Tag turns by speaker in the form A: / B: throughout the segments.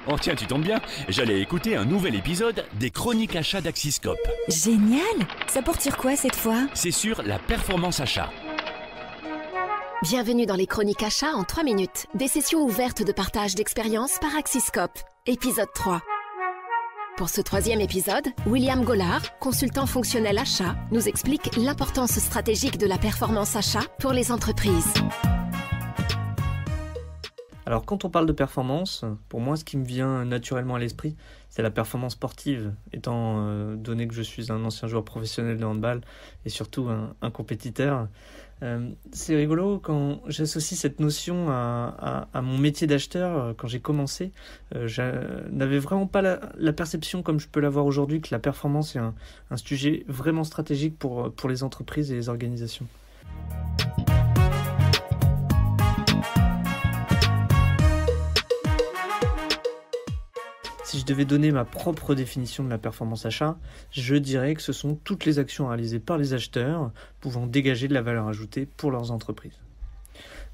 A: Oh tiens, tu tombes bien, j'allais écouter un nouvel épisode des Chroniques Achats d'Axiscope.
B: Génial! Ça porte sur quoi cette fois?
A: C'est sur la performance achat.
C: Bienvenue dans les Chroniques Achats en 3 minutes. Des sessions ouvertes de partage d'expériences par Axiscope. Épisode 3. Pour ce 3e épisode, William Gollard, consultant fonctionnel achat, nous explique l'importance stratégique de la performance achat pour les entreprises.
D: Alors quand on parle de performance, pour moi ce qui me vient naturellement à l'esprit, c'est la performance sportive, étant donné que je suis un ancien joueur professionnel de handball et surtout un compétiteur. C'est rigolo quand j'associe cette notion à mon métier d'acheteur. Quand j'ai commencé, je n'avais vraiment pas la perception comme je peux l'avoir aujourd'hui que la performance est un sujet vraiment stratégique pour les entreprises et les organisations. Si je devais donner ma propre définition de la performance achat, je dirais que ce sont toutes les actions réalisées par les acheteurs pouvant dégager de la valeur ajoutée pour leurs entreprises.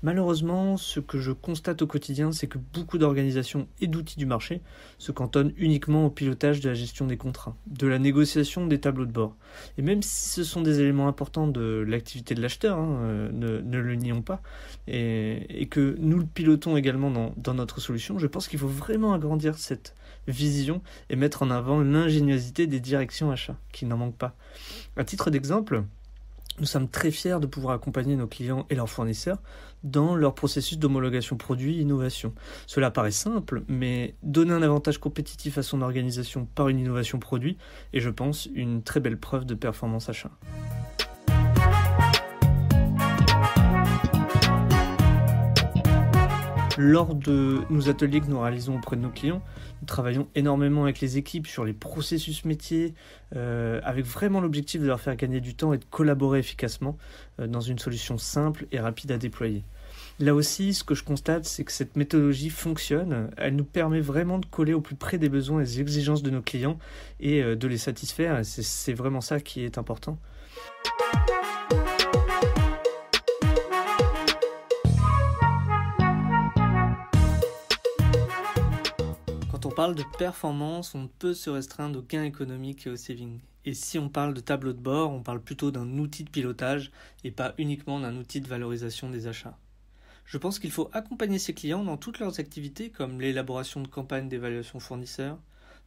D: Malheureusement, ce que je constate au quotidien, c'est que beaucoup d'organisations et d'outils du marché se cantonnent uniquement au pilotage de la gestion des contrats, de la négociation des tableaux de bord. Et même si ce sont des éléments importants de l'activité de l'acheteur, ne le nions pas, et que nous le pilotons également dans notre solution, je pense qu'il faut vraiment agrandir cette vision et mettre en avant l'ingéniosité des directions achats, qui n'en manquent pas. À titre d'exemple, nous sommes très fiers de pouvoir accompagner nos clients et leurs fournisseurs dans leur processus d'homologation produit et innovation. Cela paraît simple, mais donner un avantage compétitif à son organisation par une innovation produit est, je pense, une très belle preuve de performance achat. Lors de nos ateliers que nous réalisons auprès de nos clients, nous travaillons énormément avec les équipes sur les processus métiers, avec vraiment l'objectif de leur faire gagner du temps et de collaborer efficacement dans une solution simple et rapide à déployer. Là aussi, ce que je constate, c'est que cette méthodologie fonctionne. Elle nous permet vraiment de coller au plus près des besoins et des exigences de nos clients et de les satisfaire. Et c'est vraiment ça qui est important. Quand on parle de performance, on ne peut se restreindre aux gains économiques et au saving. Et si on parle de tableau de bord, on parle plutôt d'un outil de pilotage et pas uniquement d'un outil de valorisation des achats. Je pense qu'il faut accompagner ses clients dans toutes leurs activités comme l'élaboration de campagnes d'évaluation fournisseurs,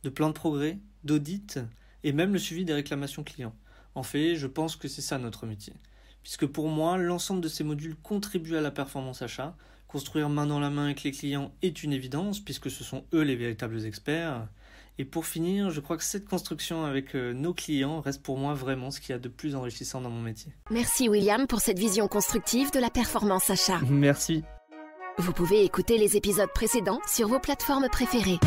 D: de plans de progrès, d'audits et même le suivi des réclamations clients. En fait, je pense que c'est ça notre métier. Puisque pour moi, l'ensemble de ces modules contribue à la performance achat. Construire main dans la main avec les clients est une évidence, puisque ce sont eux les véritables experts. Et pour finir, je crois que cette construction avec nos clients reste pour moi vraiment ce qu'il y a de plus enrichissant dans mon métier.
C: Merci William pour cette vision constructive de la performance achat.
D: Merci.
C: Vous pouvez écouter les épisodes précédents sur vos plateformes préférées.